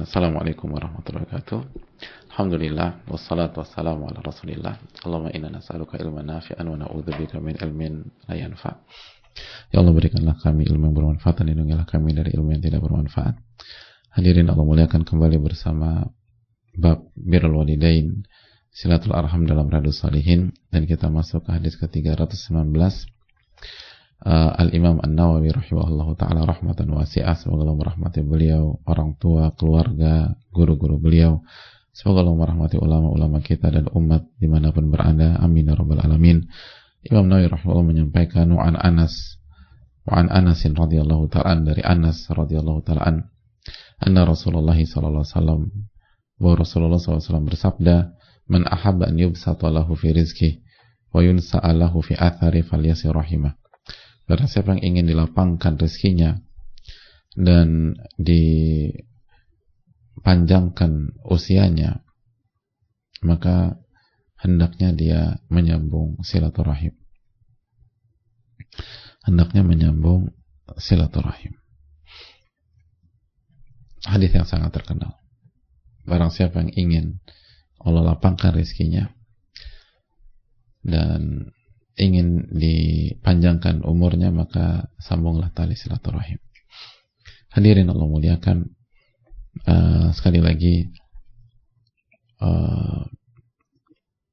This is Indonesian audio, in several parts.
Assalamualaikum warahmatullahi wabarakatuh. Alhamdulillah wassalatu wassalamu ala Rasulillah. Allahumma inna nas'aluka ilman nafi'an wa na'udzubika min ilmin la yanfa'. Ya Allah, berikanlah kami ilmu yang bermanfaat dan lindungilah kami dari ilmu yang tidak bermanfaat. Hadirin Allah muliakan, kembali bersama bab birrul walidain, silatul arham dalam Riyadhus Shalihin, dan kita masuk ke hadis ke-319. Al-Imam An-Nawawi rahimahullahu ta'ala rahmatan wasi'ah, semoga Allah merahmati beliau, orang tua, keluarga, guru-guru beliau, semoga Allah merahmati ulama-ulama kita dan umat dimanapun berada, amin ya rabbal alamin. Imam Nawawi rahimahullah menyampaikan wa'an Anasin radhiyallahu ta'ala, dari Anas radhiyallahu ta'ala anna Rasulullah sallallahu alaihi wasallam, bahwa Rasulullah sallallahu alaihi wasallam bersabda, man ahabba an yubsata lahu fi rizqihi wa yunsa'a lahu fi athari falyasir rahimah. Karena siapa yang ingin dilapangkan rezekinya dan dipanjangkan usianya, maka hendaknya dia menyambung silaturahim. Hendaknya menyambung silaturahim. Hadis yang sangat terkenal. Barang siapa yang ingin Allah lapangkan rezekinya dan ingin dipanjangkan umurnya, maka sambunglah tali silaturahim. Hadirin Allah muliakan, sekali lagi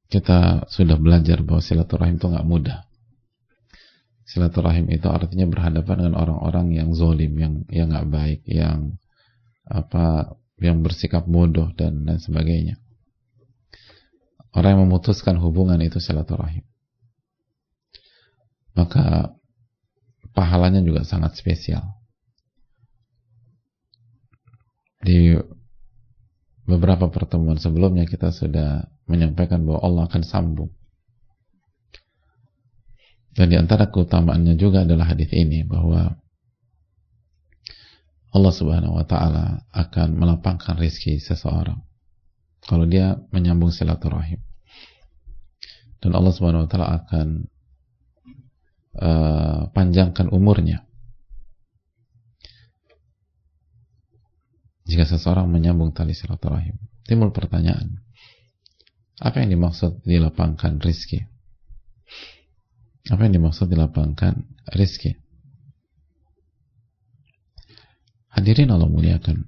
kita sudah belajar bahwa silaturahim itu nggak mudah. Silaturahim itu artinya berhadapan dengan orang-orang yang zalim, yang nggak baik, yang bersikap bodoh dan sebagainya. Orang yang memutuskan hubungan itu silaturahim. Maka pahalanya juga sangat spesial. Di beberapa pertemuan sebelumnya kita sudah menyampaikan bahwa Allah akan sambung. Dan di antara keutamaannya juga adalah hadis ini, bahwa Allah Subhanahu wa ta'ala akan melapangkan rezeki seseorang kalau dia menyambung silaturahim. Dan Allah Subhanahu wa ta'ala akan panjangkan umurnya jika seseorang menyambung tali silaturahim. Timbul pertanyaan, apa yang dimaksud dilapangkan rizki? Apa yang dimaksud dilapangkan rizki? Hadirin Allah muliakan,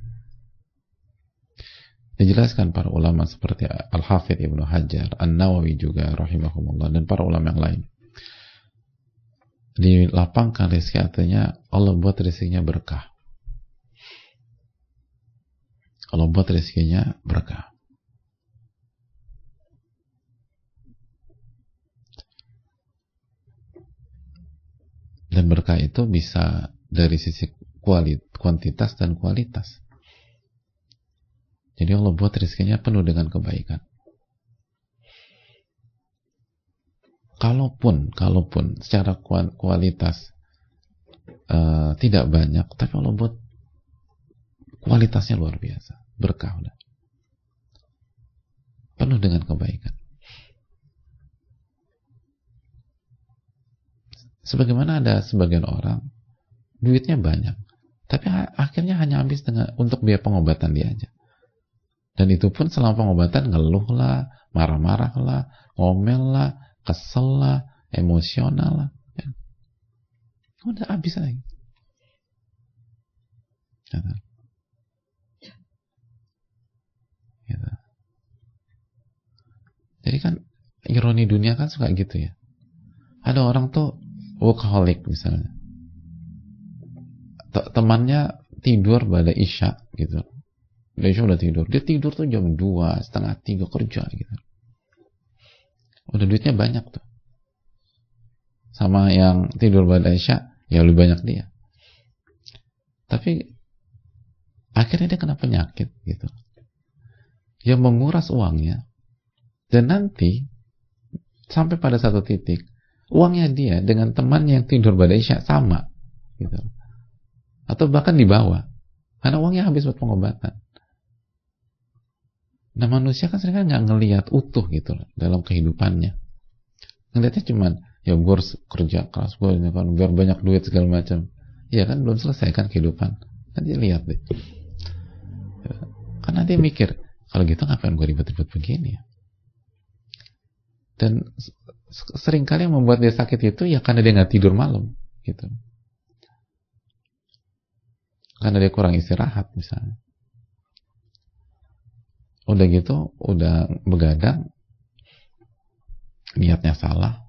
dijelaskan para ulama seperti Al-Hafidh Ibnu Hajar, An-Nawawi juga rahimahumullah, dan para ulama yang lain. Dilapangkan rezeki artinya Allah buat rezekinya berkah. Allah buat rezekinya berkah. Dan berkah itu bisa dari sisi kuantitas dan kualitas. Jadi Allah buat rezekinya penuh dengan kebaikan. Kalaupun secara kualitas tidak banyak, tapi Allah buat kualitasnya luar biasa, berkah, udah penuh dengan kebaikan. Sebagaimana ada sebagian orang duitnya banyak, tapi akhirnya hanya habis untuk biaya pengobatan dia aja. Dan itu pun selama pengobatan ngeluh lah, marah-marah lah, ngomel lah, kesel lah, emosional lah, ya. Udah habis lagi. Gitu. Jadi kan ironi dunia kan suka gitu ya. Ada orang tuh workaholic misalnya, temannya tidur pada Isya gitu. Isya udah tidur, dia tidur tuh jam 2, setengah 3 kerja gitu. Udah duitnya banyak tuh. Sama yang tidur pada Isya, ya lebih banyak dia. Tapi akhirnya dia kena penyakit gitu. Yang menguras uangnya, dan nanti sampai pada satu titik uangnya dia dengan temannya yang tidur pada Isya sama gitu. Atau bahkan di bawah. Karena uangnya habis buat pengobatan. Nah, manusia kan sering nggak ngelihat utuh gitu loh dalam kehidupannya. Ngelihatnya cuman, ya gue harus kerja keras, gue kan biar banyak duit segala macam. Iya kan, belum selesai kan kehidupan. Nanti lihat deh. Karena dia mikir, kalau gitu ngapain gue ribet-ribet begini ya? Dan seringkali yang membuat dia sakit itu ya karena dia nggak tidur malam, gitu. Karena dia kurang istirahat misalnya. Udah gitu, udah begadang, niatnya salah,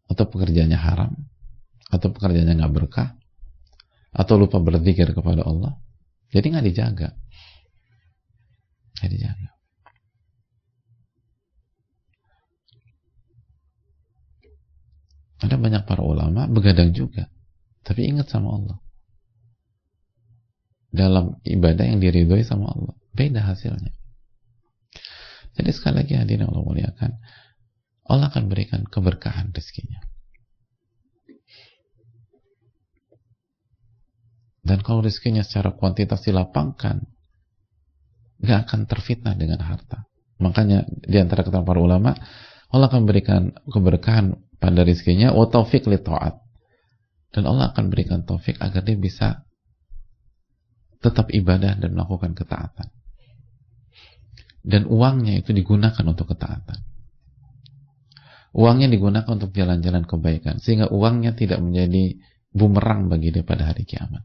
atau pekerjaannya haram, atau pekerjaannya nggak berkah, atau lupa berzikir kepada Allah, jadi nggak dijaga. Nggak dijaga. Ada banyak para ulama begadang juga, tapi ingat sama Allah. Dalam ibadah yang diridhoi sama Allah, beda hasilnya. Jadi sekali lagi hadirin Allah muliakan, Allah akan berikan keberkahan rezekinya. Dan kalau rezekinya secara kuantitas dilapangkan, gak akan terfitnah dengan harta. Makanya di antara kata para ulama, Allah akan berikan keberkahan pada rezekinya, wa taufiq li ta'at. Dan Allah akan berikan taufik agar dia bisa tetap ibadah dan melakukan ketaatan. Dan uangnya itu digunakan untuk ketaatan. Uangnya digunakan untuk jalan-jalan kebaikan, sehingga uangnya tidak menjadi bumerang bagi dia pada hari kiamat.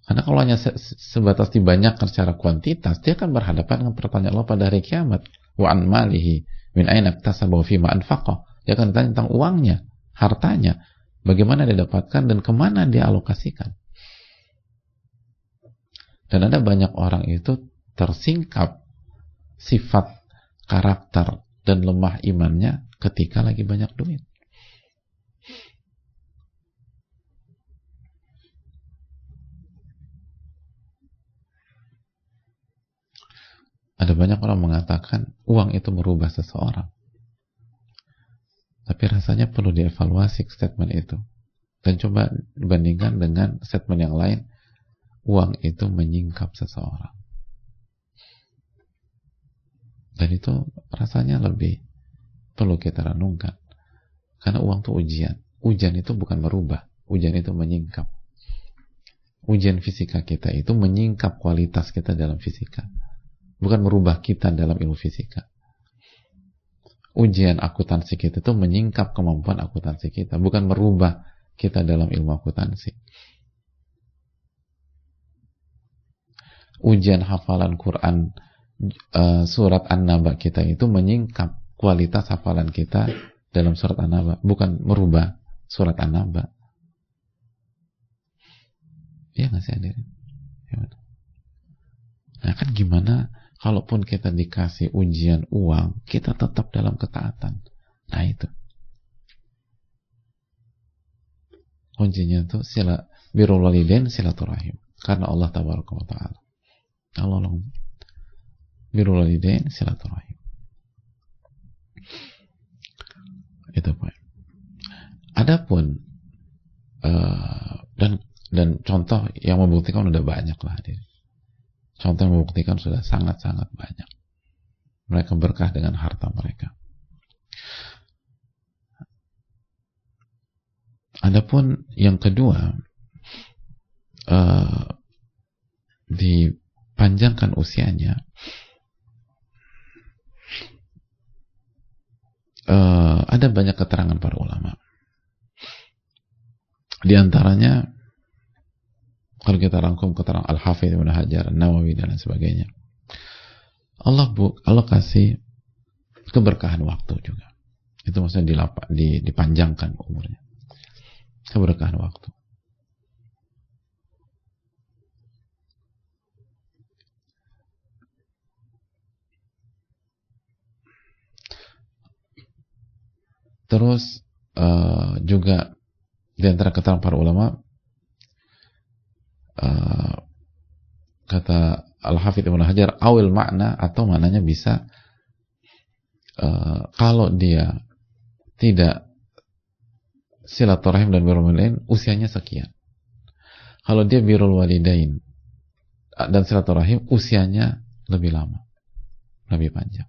Karena kalau hanya sebatas dibanyakan secara kuantitas, dia akan berhadapan dengan pertanyaan Allah pada hari kiamat. Wa an malihi min aina iktasabahu fima anfaqah. Dia akan ditanya tentang uangnya, hartanya, bagaimana dia dapatkan dan kemana dia alokasikan. Dan ada banyak orang itu tersingkap sifat, karakter, dan lemah imannya ketika lagi banyak duit. Ada banyak orang mengatakan uang itu merubah seseorang. Tapi rasanya perlu dievaluasi statement itu. Dan coba dibandingkan dengan statement yang lain, uang itu menyingkap seseorang. Dan itu rasanya lebih perlu kita renungkan. Karena uang itu ujian. Ujian itu bukan merubah, ujian itu menyingkap. Ujian fisika kita itu menyingkap kualitas kita dalam fisika, bukan merubah kita dalam ilmu fisika. Ujian akuntansi kita itu menyingkap kemampuan akuntansi kita, bukan merubah kita dalam ilmu akuntansi. Ujian hafalan Quran surat An-Naba kita itu menyingkap kualitas hafalan kita dalam surat An-Naba, bukan merubah surat An-Naba. Iya nggak sih hadirin? Nah kan gimana kalaupun kita dikasih ujian uang, kita tetap dalam ketaatan. Nah itu kuncinya tuh birrul walidain, silaturahim. Karena Allah tabaraka wa ta'ala, Allah birrul walidain, silaturahim. Itu poin. Adapun dan contoh yang membuktikan udah banyak lah hadirin. Contoh yang membuktikan sudah sangat-sangat banyak. Mereka berkah dengan harta mereka. Adapun yang kedua, dipanjangkan usianya, ada banyak keterangan para ulama. Di antaranya, kalau kita rangkum keterangan Al-Hafidz Ibnu Hajar, Nawawi dan lain sebagainya, Allah kasih keberkahan waktu juga. Itu maksudnya dipanjangkan umurnya. Keberkahan waktu. Terus juga di antara keterangan para ulama, kata Al-Hafidz Ibnu Hajar, awil makna, atau maknanya bisa kalau dia tidak silaturahim dan birrul walidain, usianya sekian. Kalau dia birrul walidain dan silaturahim, usianya lebih lama, lebih panjang.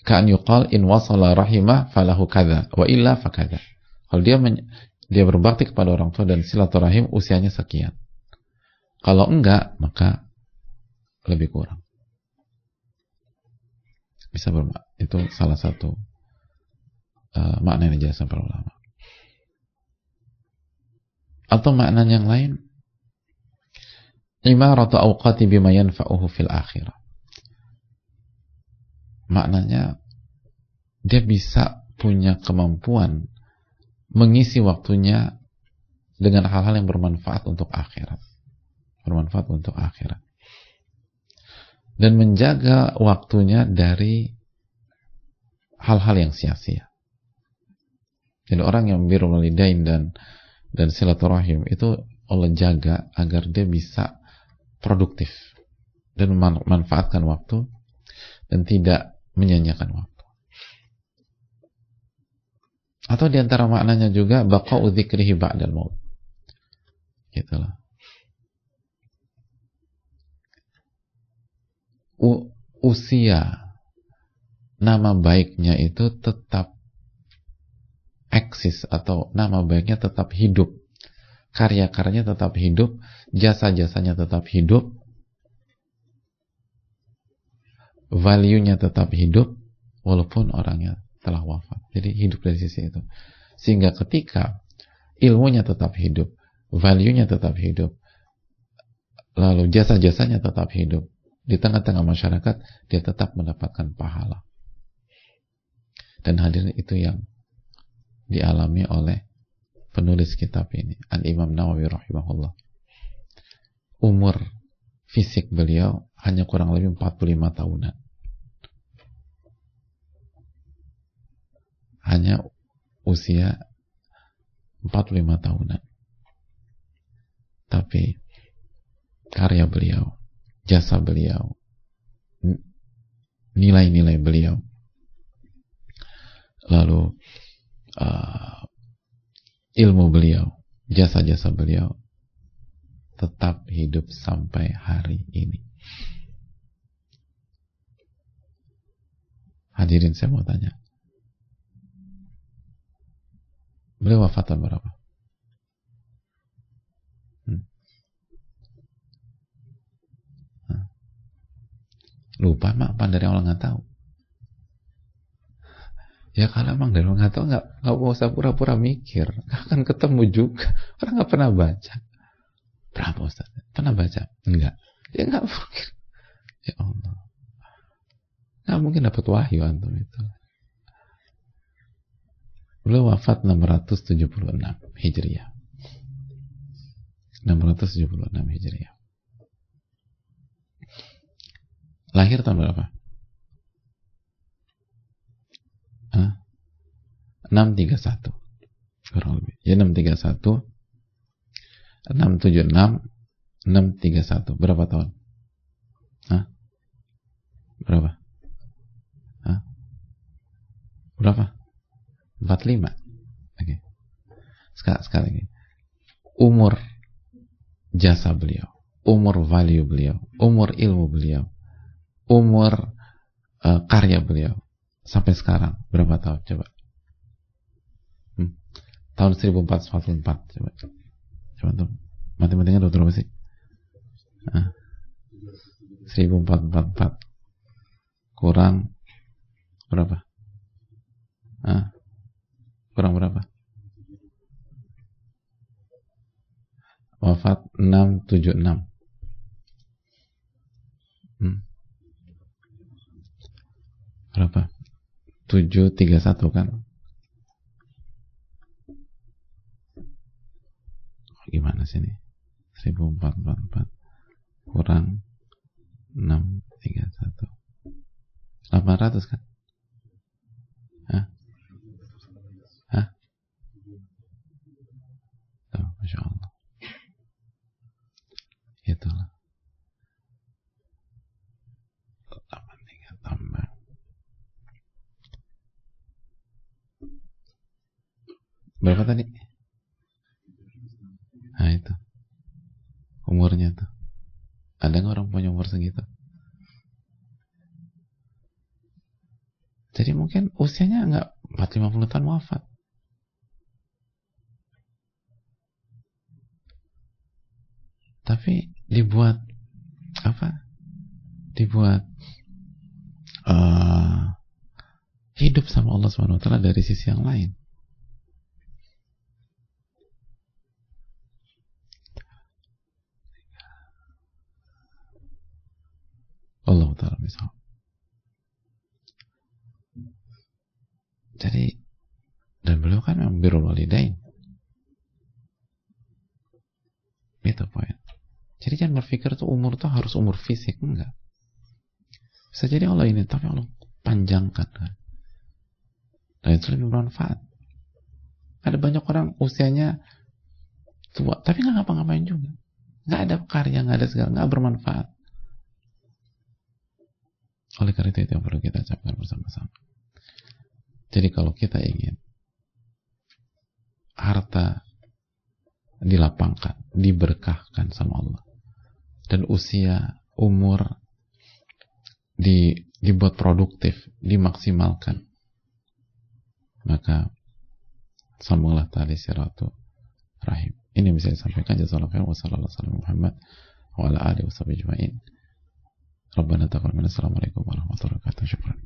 Ka'an yuqal in wasala rahimah falahu kadza wa illa fakadza. Kalau dia berbakti kepada orang tua dan silaturahim, usianya sekian. Kalau enggak, maka lebih kurang. Bisa itu salah satu makna yang dijelaskan para ulama. Atau makna yang lain, imaratu awqati bima yanfa'uhu fil akhirah. Maknanya dia bisa punya kemampuan mengisi waktunya dengan hal-hal yang bermanfaat untuk akhirat. Bermanfaat untuk akhirat. Dan menjaga waktunya dari hal-hal yang sia-sia. Jadi orang yang birrul walidain dan silaturahim itu Allah jaga agar dia bisa produktif dan memanfaatkan waktu dan tidak menyanyiakan waktu. Atau diantara maknanya juga baqa'u dzikrihi ba'dal maut. Gitulah. Usia nama baiknya itu tetap eksis atau nama baiknya tetap hidup, karya-karyanya tetap hidup, jasa-jasanya tetap hidup, value-nya tetap hidup walaupun orangnya telah wafat. Jadi hidup dari sisi itu. Sehingga ketika ilmunya tetap hidup, value-nya tetap hidup, lalu jasa-jasanya tetap hidup, di tengah-tengah masyarakat dia tetap mendapatkan pahala. Dan hadirin itu yang dialami oleh penulis kitab ini, Al-Imam Nawawi rahimahullah. Umur fisik beliau hanya kurang lebih 45 tahunan. Hanya usia 45 tahunan. Tapi karya beliau, jasa beliau, nilai-nilai beliau, lalu ilmu beliau, jasa-jasa beliau tetap hidup sampai hari ini. Hadirin, saya mau tanya, beliau wafat tahun berapa? Lupa mak, apa dari Allah nggak tahu? Ya kalau emang dari Allah nggak tahu, nggak usah pura-pura mikir, nggak akan ketemu juga. Orang nggak pernah baca. Berapa Ustaz? Pernah baca? Enggak. Ya nggak mungkin. Ya Allah, nggak mungkin dapat wahyu antum itu. Beliau wafat 676 Hijriah. 676 Hijriah. Lahir tahun berapa? 631 kurang lebih. Ya 631, 676, 631. Berapa tahun? Berapa? Berapa? 45. Oke. Sekali lagi. Umur jasa beliau, umur value beliau, umur ilmu beliau, umur karya beliau sampai sekarang berapa tahun coba? Tahun 1444 coba tuh matematikanya udah berapa sih? 1444 kurang berapa? Kurang berapa? Wafat 676. Berapa? 731 kan? Gimana sih ini? 1444 kurang 631. 800 kan? Oh, Masya Allah. Itulah. 83 tambah. Berapa tadi? Nah itu. Umurnya tuh. Ada nggak orang punya umur segitu? Jadi mungkin usianya nggak 40-50 tahun wafat. Tapi dibuat apa? Dibuat hidup sama Allah Subhanahu wa taala dari sisi yang lain. Allah taala misal. Jadi, dan beliau kan memang birrul walidain. Itu poin. Jadi jangan berpikir tuh umur tuh harus umur fisik, enggak. Bisa jadi Allah ini, tapi Allah panjangkan kan. Dan itu lebih bermanfaat. Ada banyak orang usianya tua, tapi nggak ngapa-ngapain juga. Nggak ada karya, nggak ada segala, nggak bermanfaat. Oleh karena itu yang perlu kita ucapkan bersama-sama. Jadi kalau kita ingin harta dilapangkan, diberkahkan sama Allah, dan usia, umur dibuat produktif, dimaksimalkan, maka sambunglah tali siratu rahim. Ini bisa disampaikan. Jazakallahu khairan. Wassallallahu alaihi Muhammad wa ala alihi washabihi ajma'in. Rabbana taqabbal minna. Assalamualaikum warahmatullahi wabarakatuh. Syukran.